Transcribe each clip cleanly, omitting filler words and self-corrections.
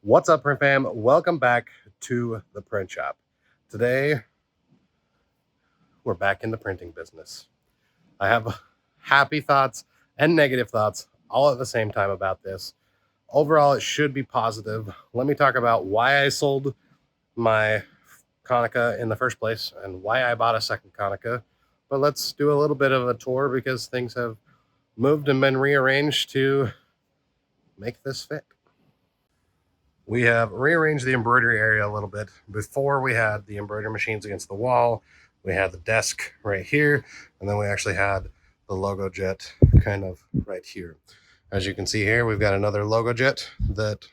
What's up, print fam? Welcome back to the print shop. Today, we're back in the printing business. I have happy thoughts and negative thoughts all at the same time about this. Overall, it should be positive. Let me talk about why I sold my Konica in the first place and why I bought a second Konica. But let's do a little bit of a tour because things have moved and been rearranged to make this fit. We have rearranged the embroidery area a little bit. Before we had the embroidery machines against the wall, we had the desk right here, and then we actually had the logo jet kind of right here. As you can see here, we've got another logo jet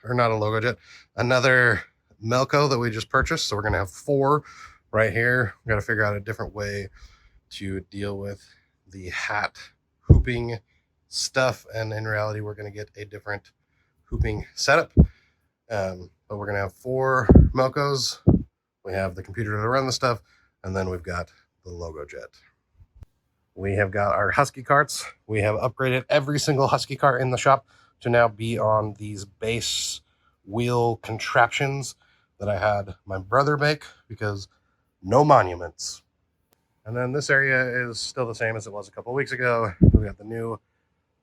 or not a logo jet, another Melco that we just purchased. So we're gonna have 4 right here. We gotta figure out a different way to deal with the hat hooping stuff. And in reality, we're gonna get a different hooping setup. But we're going to have 4 Melcos. We have the computer to run the stuff, and then we've got the logo jet. We have got our Husky carts. We have upgraded every single Husky cart in the shop to now be on these base wheel contraptions that I had my brother make because no monuments. And then this area is still the same as it was a couple weeks ago. We got the new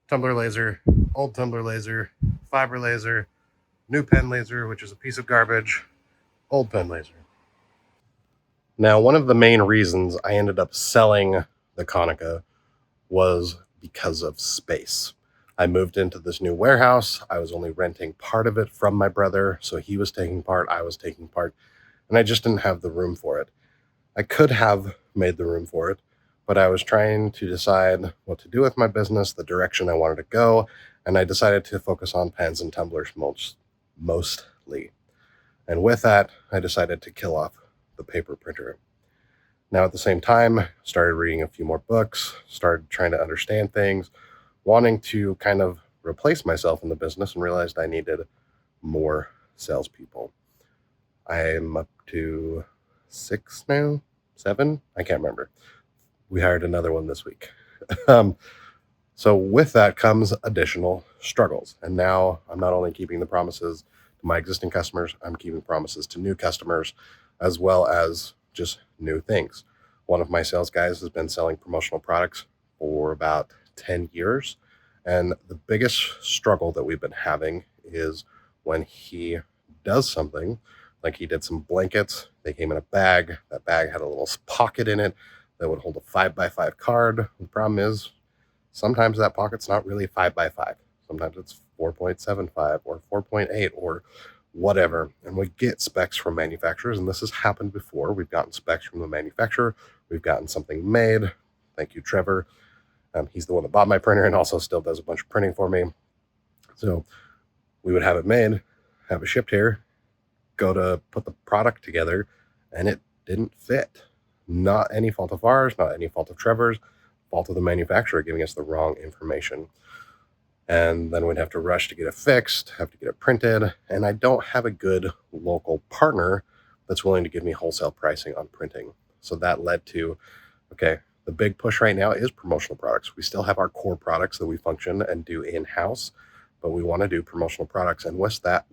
tumbler laser, old tumbler laser, fiber laser, new pen laser, which is a piece of garbage, old pen laser. Now, one of the main reasons I ended up selling the Konica was because of space. I moved into this new warehouse. I was only renting part of it from my brother, so he was taking part, I was taking part, and I just didn't have the room for it. I could have made the room for it, but I was trying to decide what to do with my business, the direction I wanted to go, and I decided to focus on pens and tumblers mostly. And with that, I decided to kill off the paper printer. Now, at the same time, started reading a few more books, started trying to understand things, wanting to kind of replace myself in the business, and realized I needed more salespeople. I'm up to 6 now, 7, I can't remember. We hired another one this week. So with that comes additional struggles. And now I'm not only keeping the promises to my existing customers, I'm keeping promises to new customers, as well as just new things. One of my sales guys has been selling promotional products for about 10 years. And the biggest struggle that we've been having is when he does something, like he did some blankets, they came in a bag. That bag had a little pocket in it that would hold a 5x5 card. The problem is, sometimes that pocket's not really 5x5. Sometimes it's 4.75 or 4.8 or whatever. And we get specs from manufacturers, and this has happened before. We've gotten specs from the manufacturer. We've gotten something made. Thank you, Trevor. He's the one that bought my printer and also still does a bunch of printing for me. So we would have it made, have it shipped here, go to put the product together, and it didn't fit. Not any fault of ours, not any fault of Trevor's, fault of the manufacturer giving us the wrong information. And then we'd have to rush to get it fixed, have to get it printed, and I don't have a good local partner that's willing to give me wholesale pricing on printing. So that led to, okay, the big push right now is promotional products. We still have our core products that we function and do in-house, but we want to do promotional products. And with that,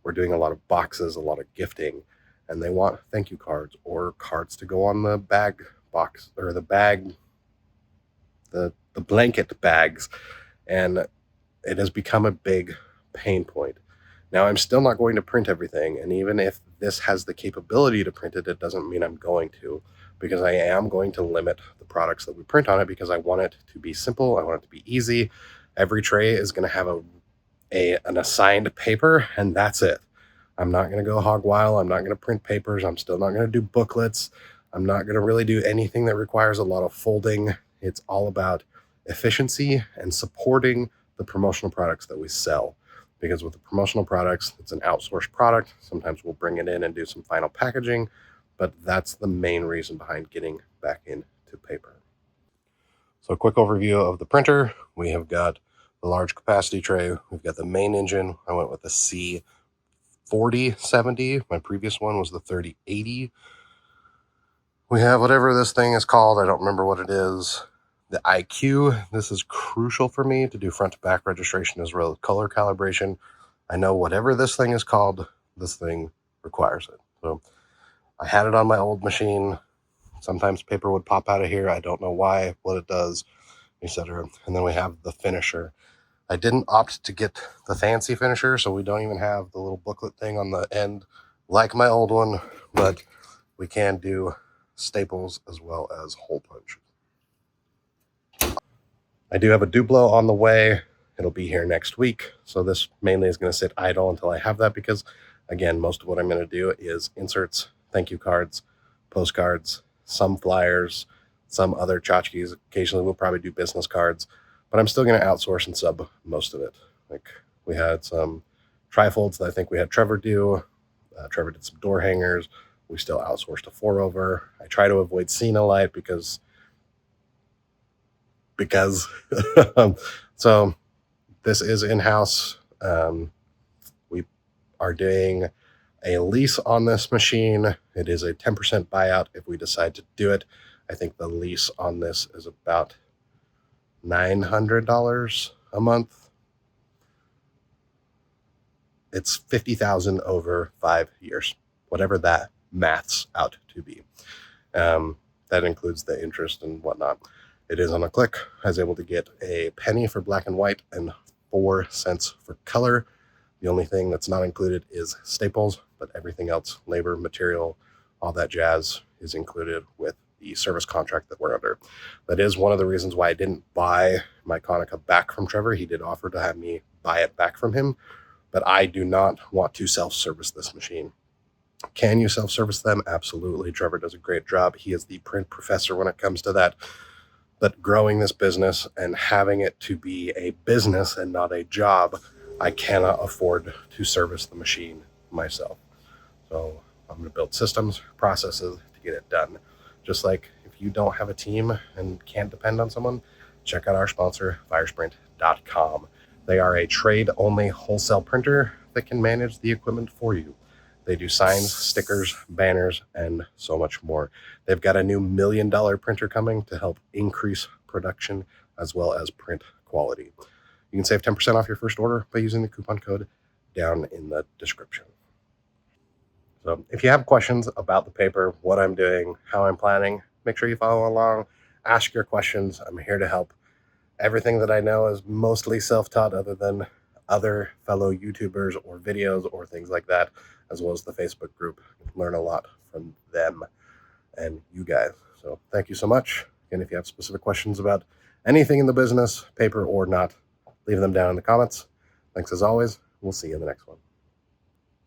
we're doing a lot of boxes, a lot of gifting, and they want thank you cards or cards to go on the bag box or the bag, the blanket bags. And it has become a big pain point. Now, I'm still not going to print everything. And even if this has the capability to print it, it doesn't mean I'm going to, because I am going to limit the products that we print on it because I want it to be simple. I want it to be easy. Every tray is going to have an assigned paper, and that's it. I'm not going to go hog wild. I'm not going to print papers. I'm still not going to do booklets. I'm not going to really do anything that requires a lot of folding. It's all about efficiency and supporting the promotional products that we sell. Because with the promotional products, it's an outsourced product. Sometimes we'll bring it in and do some final packaging, but that's the main reason behind getting back into paper. So a quick overview of the printer. We have got the large capacity tray. We've got the main engine. I went with the C4070. My previous one was the 3080. We have whatever this thing is called. I don't remember what it is. The IQ. This is crucial for me to do front to back registration as well as color calibration. I know whatever this thing is called, this thing requires it. So I had it on my old machine. Sometimes paper would pop out of here. I don't know why, what it does, etc. And then we have the finisher. I didn't opt to get the fancy finisher, so we don't even have the little booklet thing on the end like my old one, but we can do staples as well as hole punch. I do have a duplo on the way. It'll be here next week. So this mainly is going to sit idle until I have that because, again, most of what I'm going to do is inserts, thank you cards, postcards, some flyers, some other tchotchkes. Occasionally we'll probably do business cards, but I'm still going to outsource and sub most of it. Like we had some trifolds that I think we had Trevor do. Trevor did some door hangers. We still outsourced a 4-over. I try to avoid Cenolite because so this is in-house. We are doing a lease on this machine. It is a 10% buyout if we decide to do it. I think the lease on this is about $900 a month. It's $50,000 over 5 years, whatever that maths out to be. That includes the interest and whatnot. It is on a click. I was able to get a penny for black and white and 4 cents for color. The only thing that's not included is staples, but everything else, labor, material, all that jazz is included with the service contract that we're under. That is one of the reasons why I didn't buy my Konica back from Trevor. He did offer to have me buy it back from him, but I do not want to self-service this machine. Can you self-service them? Absolutely. Trevor does a great job. He is the print professor when it comes to that. But growing this business and having it to be a business and not a job, I cannot afford to service the machine myself. So I'm going to build systems, processes to get it done. Just like if you don't have a team and can't depend on someone, check out our sponsor, Firesprint.com. They are a trade-only wholesale printer that can manage the equipment for you. They do signs, stickers, banners, and so much more. They've got a new $1 million printer coming to help increase production as well as print quality. You can save 10% off your first order by using the coupon code down in the description. So if you have questions about the paper, what I'm doing, how I'm planning, make sure you follow along, ask your questions. I'm here to help. Everything that I know is mostly self-taught other than other fellow YouTubers or videos or things like that, as well as the Facebook group. Learn a lot from them and you guys. So thank you so much. And if you have specific questions about anything in the business, paper or not, leave them down in the comments. Thanks as always. We'll see you in the next one.